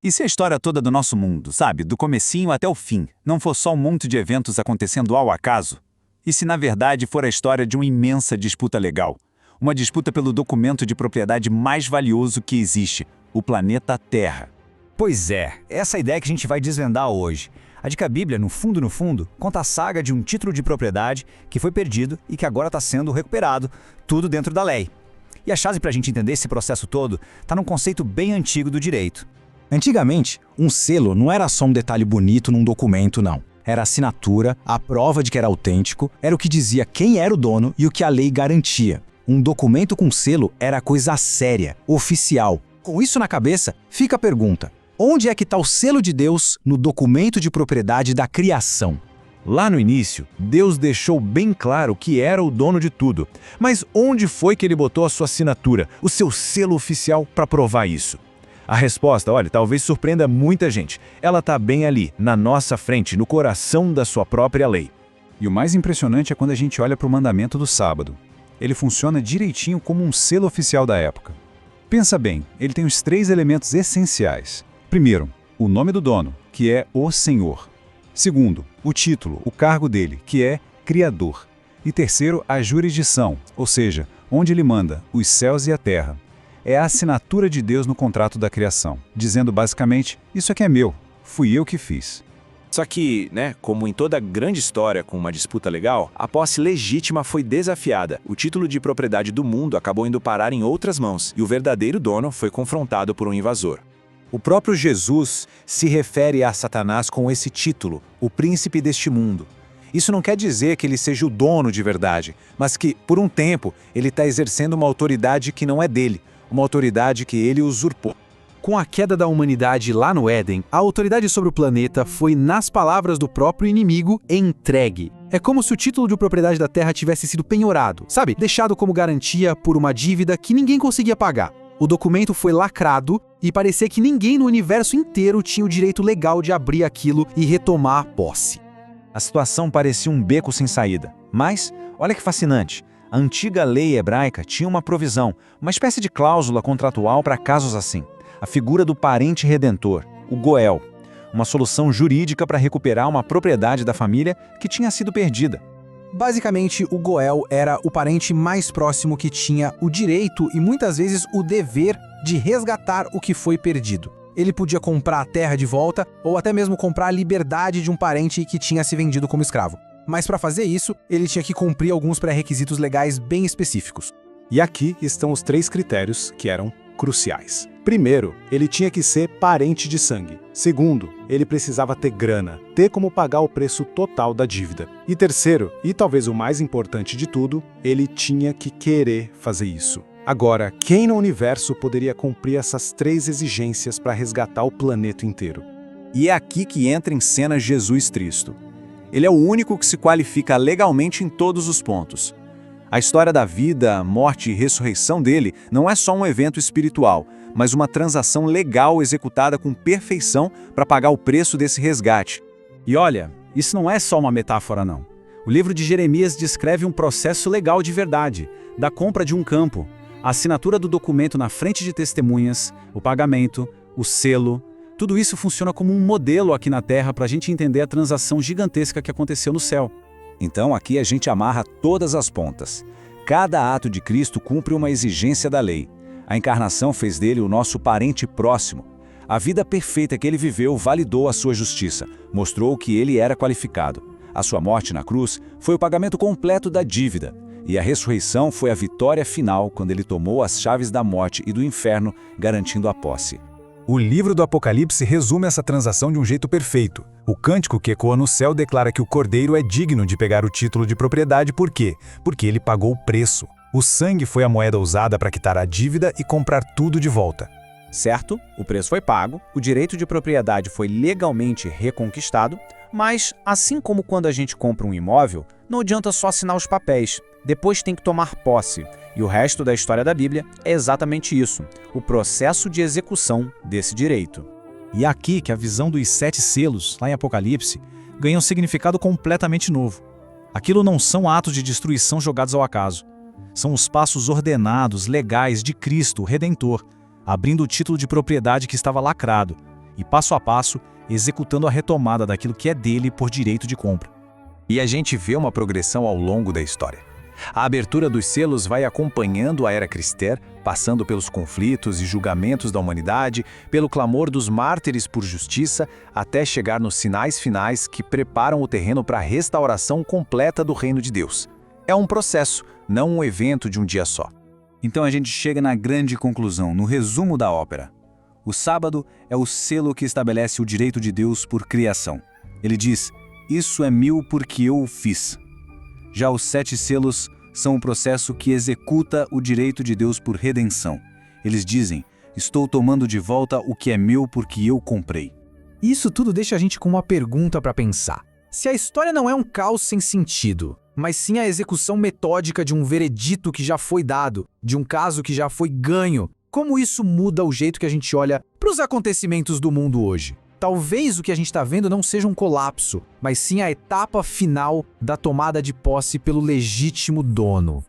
E se a história toda do nosso mundo, sabe, do comecinho até o fim, não for só um monte de eventos acontecendo ao acaso? E se na verdade for a história de uma imensa disputa legal? Uma disputa pelo documento de propriedade mais valioso que existe, o planeta Terra. Pois é, essa ideia que a gente vai desvendar hoje. A de que a Bíblia, no fundo, conta a saga de um título de propriedade que foi perdido e que agora está sendo recuperado, tudo dentro da lei. E a chave para a gente entender esse processo todo está num conceito bem antigo do direito. Antigamente, um selo não era só um detalhe bonito num documento, não. Era a assinatura, a prova de que era autêntico, era o que dizia quem era o dono e o que a lei garantia. Um documento com selo era coisa séria, oficial. Com isso na cabeça, fica a pergunta: onde é que está o selo de Deus no documento de propriedade da criação? Lá no início, Deus deixou bem claro que era o dono de tudo. Mas onde foi que ele botou a sua assinatura, o seu selo oficial para provar isso? A resposta, olha, talvez surpreenda muita gente. Ela está bem ali, na nossa frente, no coração da sua própria lei. E o mais impressionante é quando a gente olha para o mandamento do sábado. Ele funciona direitinho como um selo oficial da época. Pensa bem, ele tem os 3 elementos essenciais. Primeiro, o nome do dono, que é o Senhor. Segundo, o título, o cargo dele, que é Criador. E terceiro, a jurisdição, ou seja, onde ele manda, os céus e a terra. É a assinatura de Deus no contrato da criação, dizendo basicamente, isso aqui é meu, fui eu que fiz. Só que, como em toda grande história com uma disputa legal, a posse legítima foi desafiada. O título de propriedade do mundo acabou indo parar em outras mãos, e o verdadeiro dono foi confrontado por um invasor. O próprio Jesus se refere a Satanás com esse título, o príncipe deste mundo. Isso não quer dizer que ele seja o dono de verdade, mas que, por um tempo, ele está exercendo uma autoridade que não é dele, uma autoridade que ele usurpou. Com a queda da humanidade lá no Éden, a autoridade sobre o planeta foi, nas palavras do próprio inimigo, entregue. É como se o título de propriedade da Terra tivesse sido penhorado, sabe? Deixado como garantia por uma dívida que ninguém conseguia pagar. O documento foi lacrado e parecia que ninguém no universo inteiro tinha o direito legal de abrir aquilo e retomar a posse. A situação parecia um beco sem saída. Mas, olha que fascinante, a antiga lei hebraica tinha uma provisão, uma espécie de cláusula contratual para casos assim. A figura do parente redentor, o Goel, uma solução jurídica para recuperar uma propriedade da família que tinha sido perdida. Basicamente, o Goel era o parente mais próximo que tinha o direito e muitas vezes o dever de resgatar o que foi perdido. Ele podia comprar a terra de volta ou até mesmo comprar a liberdade de um parente que tinha se vendido como escravo. Mas para fazer isso, ele tinha que cumprir alguns pré-requisitos legais bem específicos. E aqui estão os 3 critérios que eram cruciais. Primeiro, ele tinha que ser parente de sangue. Segundo, ele precisava ter grana, ter como pagar o preço total da dívida. E terceiro, e talvez o mais importante de tudo, ele tinha que querer fazer isso. Agora, quem no universo poderia cumprir essas 3 exigências para resgatar o planeta inteiro? E é aqui que entra em cena Jesus Cristo. Ele é o único que se qualifica legalmente em todos os pontos. A história da vida, morte e ressurreição dele não é só um evento espiritual, mas uma transação legal executada com perfeição para pagar o preço desse resgate. E olha, isso não é só uma metáfora não. O livro de Jeremias descreve um processo legal de verdade, da compra de um campo, a assinatura do documento na frente de testemunhas, o pagamento, o selo. Tudo isso funciona como um modelo aqui na Terra para a gente entender a transação gigantesca que aconteceu no céu. Então aqui a gente amarra todas as pontas. Cada ato de Cristo cumpre uma exigência da lei. A encarnação fez dele o nosso parente próximo. A vida perfeita que ele viveu validou a sua justiça, mostrou que ele era qualificado. A sua morte na cruz foi o pagamento completo da dívida. E a ressurreição foi a vitória final quando ele tomou as chaves da morte e do inferno, garantindo a posse. O livro do Apocalipse resume essa transação de um jeito perfeito. O cântico que ecoa no céu declara que o Cordeiro é digno de pegar o título de propriedade. Por quê? Porque ele pagou o preço. O sangue foi a moeda usada para quitar a dívida e comprar tudo de volta. Certo, o preço foi pago, o direito de propriedade foi legalmente reconquistado, mas, assim como quando a gente compra um imóvel, não adianta só assinar os papéis, depois tem que tomar posse. E o resto da história da Bíblia é exatamente isso, o processo de execução desse direito. E é aqui que a visão dos 7 selos, lá em Apocalipse, ganha um significado completamente novo. Aquilo não são atos de destruição jogados ao acaso. São os passos ordenados, legais de Cristo, o Redentor, abrindo o título de propriedade que estava lacrado. e passo a passo, executando a retomada daquilo que é dele por direito de compra. E a gente vê uma progressão ao longo da história. A abertura dos selos vai acompanhando a era cristã, passando pelos conflitos e julgamentos da humanidade, pelo clamor dos mártires por justiça, até chegar nos sinais finais que preparam o terreno para a restauração completa do reino de Deus. É um processo, não um evento de um dia só. Então a gente chega na grande conclusão, no resumo da ópera. O sábado é o selo que estabelece o direito de Deus por criação. Ele diz, isso é meu porque eu o fiz. Já os 7 selos são o processo que executa o direito de Deus por redenção. Eles dizem, estou tomando de volta o que é meu porque eu comprei. Isso tudo deixa a gente com uma pergunta para pensar. Se a história não é um caos sem sentido, mas sim a execução metódica de um veredito que já foi dado, de um caso que já foi ganho, como isso muda o jeito que a gente olha para os acontecimentos do mundo hoje? Talvez o que a gente está vendo não seja um colapso, mas sim a etapa final da tomada de posse pelo legítimo dono.